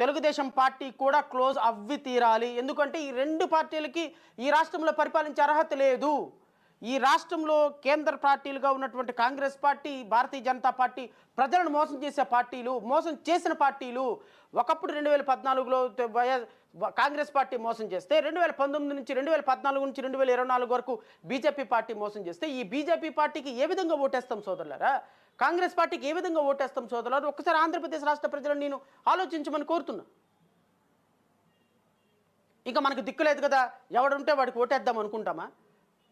Telugu Desam party కూడా close అవ్వి తీరాలి. ఎందుకంటే ఈ రెండు పార్టీలకి ఈ రాష్ట్రంలో పరిపాలించే అర్హత లేదు. ఈ రాష్ట్రంలో కేంద్ర పార్టీలుగా ఉన్నటువంటి కాంగ్రెస్ పార్టీ, భారతీయ జనతా పార్టీ ప్రజలను మోసం చేసే పార్టీలు, మోసం చేసిన పార్టీలు. ఒకప్పుడు 2014లో కాంగ్రెస్ పార్టీ మోసం చేస్తే 2019 నుంచి 2014 నుంచి 2024 వరకు బీజేపీ పార్టీ మోసం చేస్తే ఈ బీజేపీ పార్టీకి ఏ విధంగా ఓటేస్తాం సోదరులారా? కాంగ్రెస్ పార్టీకి ఏ విధంగా ఓటేస్తాం సోదరులారా? ఒక్కసారి ఆంధ్రప్రదేశ్ రాష్ట్ర ప్రజలను నేను ఆలోచించమని కోరుతున్నా. ఇంకా మనకు దిక్కులేదు కదా, ఎవడుంటే వాడికి ఓటేద్దాం అనుకుంటామా?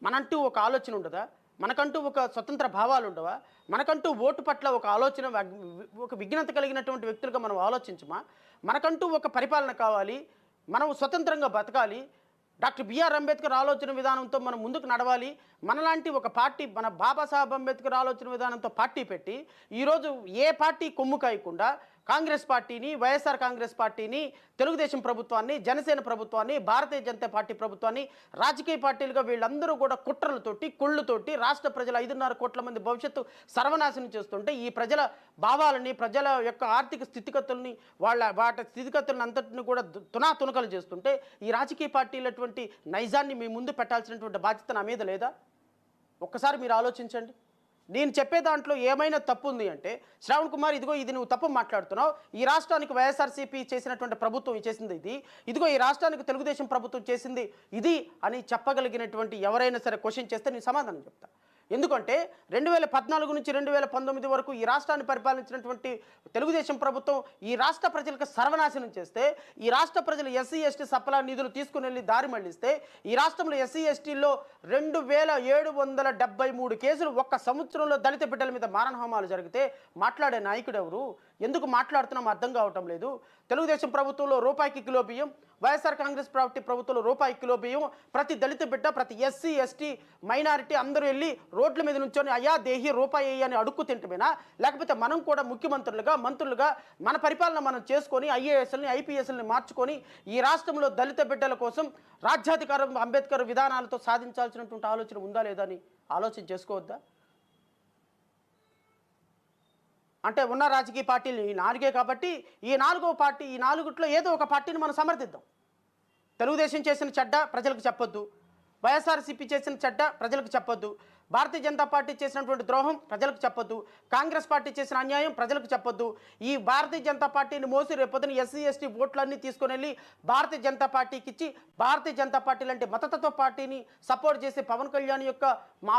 మనంటూ ఒక ఆలోచన ఉండదా? మనకంటూ ఒక స్వతంత్ర భావాలు ఉండవా? మనకంటూ ఓటు పట్ల ఒక ఆలోచన, ఒక విఘ్నత కలిగినటువంటి వ్యక్తులుగా మనం ఆలోచించమా? మనకంటూ ఒక పరిపాలన కావాలి, మనం స్వతంత్రంగా బతకాలి, డాక్టర్ బిఆర్ అంబేద్కర్ ఆలోచన విధానంతో మనం ముందుకు నడవాలి. మనలాంటి ఒక పార్టీ, మన బాబాసాహెబ్ అంబేద్కర్ ఆలోచన విధానంతో పార్టీ పెట్టి ఈరోజు ఏ పార్టీ కొమ్ము కాయకుండా కాంగ్రెస్ పార్టీని, వైఎస్ఆర్ కాంగ్రెస్ పార్టీని, తెలుగుదేశం ప్రభుత్వాన్ని, జనసేన ప్రభుత్వాన్ని, భారతీయ జనతా పార్టీ ప్రభుత్వాన్ని, రాజకీయ పార్టీలుగా వీళ్ళందరూ కూడా కుట్రలతోటి, కుళ్ళుతోటి రాష్ట్ర ప్రజల 5.5 కోట్ల మంది భవిష్యత్తు సర్వనాశనం చేస్తుంటే ఈ ప్రజల భావాలని, ప్రజల యొక్క ఆర్థిక స్థితిగతుల్ని, వాటి స్థితిగతులను అంతటిని కూడా తునాతునకలు చేస్తుంటే ఈ రాజకీయ పార్టీలటువంటి నైజాన్ని మీ ముందు పెట్టాల్సినటువంటి బాధ్యత నా మీద లేదా? ఒక్కసారి మీరు ఆలోచించండి. నేను చెప్పే దాంట్లో ఏమైనా తప్పు ఉంది అంటే, శ్రావణ్ కుమార్ ఇదిగో ఇది నువ్వు తప్పు మాట్లాడుతున్నావు, ఈ రాష్ట్రానికి వైఎస్ఆర్సీపీ చేసినటువంటి ప్రభుత్వం చేసింది ఇది, ఇదిగో ఈ రాష్ట్రానికి తెలుగుదేశం ప్రభుత్వం చేసింది ఇది అని చెప్పగలిగినటువంటి ఎవరైనా సరే క్వశ్చన్ చేస్తే నేను సమాధానం చెప్తా. ఎందుకంటే 2014 నుంచి 2019 వరకు ఈ రాష్ట్రాన్ని పరిపాలించినటువంటి తెలుగుదేశం ప్రభుత్వం ఈ రాష్ట్ర ప్రజలకు సర్వనాశనం చేస్తే, ఈ రాష్ట్ర ప్రజలు ఎస్సీ ఎస్టీ సప్లా నిధులు తీసుకుని వెళ్ళి దారి మళ్లిస్తే, ఈ రాష్ట్రంలో ఎస్సీ ఎస్టీల్లో 2773 కేసులు ఒక్క సంవత్సరంలో దళిత బిడ్డల మీద మారణహోమాలు జరిగితే మాట్లాడే నాయకుడు ఎవరు? ఎందుకు మాట్లాడుతున్నాం అర్థం కావటం లేదు. తెలుగుదేశం ప్రభుత్వంలో రూపాయికి కిలో బియ్యం, వైఎస్ఆర్ కాంగ్రెస్ పార్టీ ప్రభుత్వంలో రూపాయి కిలో బియ్యం, ప్రతి దళిత బిడ్డ, ప్రతి ఎస్సీ ఎస్టీ మైనారిటీ అందరూ వెళ్ళి రోడ్ల మీద నుంచొని అయ్యా దేహి రూపాయి అని అడుక్కు తింటమేనా? లేకపోతే మనం కూడా ముఖ్యమంత్రులుగా, మంత్రులుగా మన పరిపాలన మనం చేసుకొని ఐఏఎస్ఎల్ని, ఐపీఎస్ఎల్ని మార్చుకొని ఈ రాష్ట్రంలో దళిత బిడ్డల కోసం రాజ్యాధికారం అంబేద్కర్ విధానాలతో సాధించాల్సినటువంటి ఆలోచన ఉందా లేదా అని ఆలోచన చేసుకోవద్దా? అంటే ఉన్న రాజకీయ పార్టీలు ఈ 4 కాబట్టి ఈ 4వ పార్టీ, ఈ 4 ఏదో ఒక పార్టీని మనం సమర్థిద్దాం. తెలుగుదేశం చేసిన చెడ్డ ప్రజలకు చెప్పొద్దు, వైఎస్ఆర్సీపీ చేసిన చెడ్డ ప్రజలకు చెప్పొద్దు, భారతీయ జనతా పార్టీ చేసినటువంటి ద్రోహం ప్రజలకు చెప్పొద్దు, కాంగ్రెస్ పార్టీ చేసిన అన్యాయం ప్రజలకు చెప్పొద్దు. ఈ భారతీయ జనతా పార్టీని మోసి రేపొద్దున ఎస్సీ ఎస్టీ ఓట్లన్నీ తీసుకొని వెళ్ళి భారతీయ జనతా పార్టీకి ఇచ్చి, భారతీయ జనతా పార్టీ లాంటి మతతత్వ పార్టీని సపోర్ట్ చేసి పవన్ కళ్యాణ్ యొక్క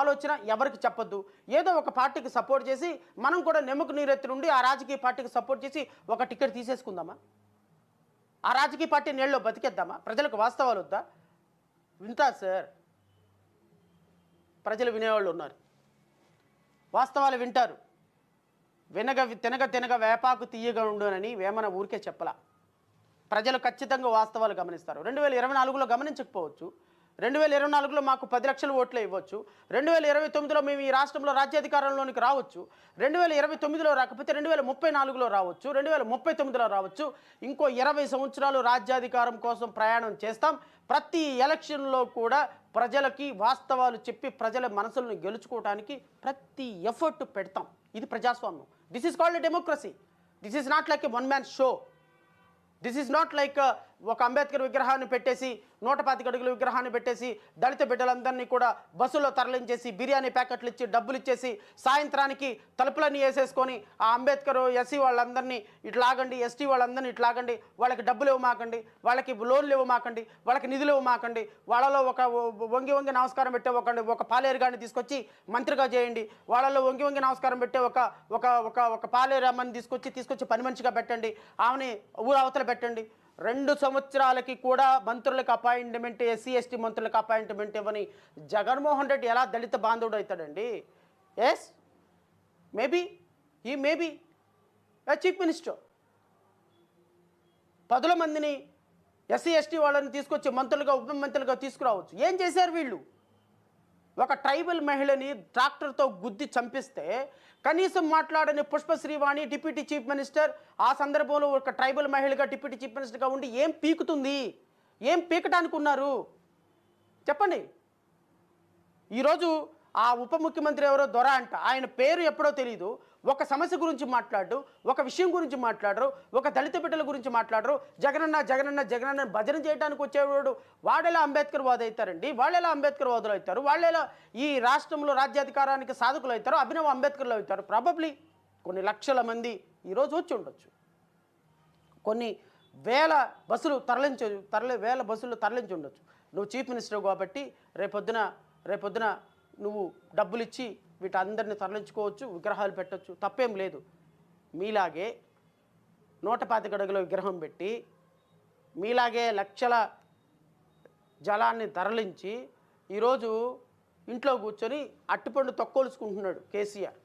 ఆలోచన ఎవరికి చెప్పొద్దు. ఏదో ఒక పార్టీకి సపోర్ట్ చేసి మనం కూడా నెమ్మకు నీరెత్తి నుండి ఆ రాజకీయ పార్టీకి సపోర్ట్ చేసి ఒక టికెట్ తీసేసుకుందామా? ఆ రాజకీయ పార్టీ నీళ్ళలో బతికేద్దామా? ప్రజలకు వాస్తవాలు వద్దా? వింటారు సార్, ప్రజలు వినేవాళ్ళు ఉన్నారు, వాస్తవాలు వింటారు. తినగ వేపాకు తీయగా ఉండునని వేమన ఊరికే చెప్పలా. ప్రజలు ఖచ్చితంగా వాస్తవాలు గమనిస్తారు. 2024లో గమనించకపోవచ్చు, 2024లో మాకు 10 లక్షల ఓట్లే ఇవ్వచ్చు, 2029లో మేము ఈ రాష్ట్రంలో రాజ్యాధికారంలోనికి రావచ్చు, 2029లో రాకపోతే 2034లో రావచ్చు, 2039లో రావచ్చు. ఇంకో 20 సంవత్సరాలు రాజ్యాధికారం కోసం ప్రయాణం చేస్తాం. ప్రతి ఎలక్షన్లో కూడా ప్రజలకి వాస్తవాలు చెప్పి ప్రజల మనసులను గెలుచుకోవడానికి ప్రతి ఎఫర్ట్ పెడతాం. ఇది ప్రజాస్వామ్యం. This is called democracy. This is not like a one man show. This is not like ఒక అంబేద్కర్ విగ్రహాన్ని పెట్టేసి, 125 అడుగుల విగ్రహాన్ని పెట్టేసి దళిత బిడ్డలందరినీ కూడా బస్సులో తరలించేసి బిర్యానీ ప్యాకెట్లు ఇచ్చి డబ్బులు ఇచ్చేసి సాయంత్రానికి తలుపులన్నీ వేసేసుకొని ఆ అంబేద్కర్ ఎస్సీ వాళ్ళందరినీ ఇట్లాగండి, ఎస్టీ వాళ్ళందరినీ ఇట్లాగండి, వాళ్ళకి డబ్బులు ఇవ్వమాకండి, వాళ్ళకి లోన్లు ఇవ్వమాకండి, వాళ్ళకి నిధులు ఇవ్వమాకండి, వాళ్ళలో ఒక వంగి నమస్కారం పెట్టే ఒక పాలేరుగాన్ని తీసుకొచ్చి మంత్రిగా చేయండి, వాళ్ళలో వంగి నమస్కారం పెట్టే ఒక పాలేరమ్మని తీసుకొచ్చి పని మనిషిగా పెట్టండి, ఆమెని ఊరు అవతల పెట్టండి. 2 సంవత్సరాలకి కూడా మంత్రులకు అపాయింట్మెంట్, ఎస్సీ ఎస్టీ మంత్రులకు అపాయింట్మెంట్ ఇవ్వని జగన్మోహన్ రెడ్డి ఎలా దళిత బాంధవుడు అవుతాడండి? ఎస్, మేబీ ఏ చీఫ్ మినిస్టర్ 10 మందిని ఎస్సీ ఎస్టీ వాళ్ళని తీసుకొచ్చి మంత్రులుగా, ఉప మంత్రులుగా తీసుకురావచ్చు. ఏం చేశారు వీళ్ళు? ఒక ట్రైబల్ మహిళని ట్రాక్టర్తో గుద్ది చంపిస్తే కనీసం మాట్లాడని పుష్పశ్రీవాణి డిప్యూటీ చీఫ్ మినిస్టర్ ఆ సందర్భంలో ఒక ట్రైబల్ మహిళగా డిప్యూటీ చీఫ్ మినిస్టర్గా ఉండి ఏం పీకుతుంది? ఏం పీకటానికి ఉన్నారు చెప్పండి. ఈరోజు ఆ ఉప ముఖ్యమంత్రి ఎవరో దొర అంట, ఆయన పేరు ఎప్పుడో తెలియదు, ఒక సమస్య గురించి మాట్లాడరు, ఒక విషయం గురించి మాట్లాడరు, ఒక దళిత బిడ్డల గురించి మాట్లాడరు. జగనన్న జగనన్న జగనన్న భజన చేయడానికి వచ్చేవాడు వాడెలా అంబేద్కర్ వాదు అవుతారండి? వాళ్ళెలా అంబేద్కర్ వాదులు అవుతారు? వాళ్ళెలా ఈ రాష్ట్రంలో రాజ్యాధికారానికి సాధకులు అవుతారు? అభినవ అంబేద్కర్లు అవుతారు? ప్రాబబ్లీ కొన్ని లక్షల మంది ఈరోజు వచ్చి ఉండొచ్చు. కొన్ని వేల బస్సులు వేల బస్సులు తరలించి ఉండొచ్చు. నువ్వు చీఫ్ మినిస్టర్ కాబట్టి రేపొద్దున నువ్వు డబ్బులు ఇచ్చి వీటందరిని తరలించుకోవచ్చు, విగ్రహాలు పెట్టవచ్చు, తప్పేం లేదు. మీలాగే 125 అడుగుల విగ్రహం పెట్టి మీలాగే లక్షల జలాన్ని తరలించి ఈరోజు ఇంట్లో కూర్చొని అట్టుపండు తొక్కోలుచుకుంటున్నాడు కేసీఆర్.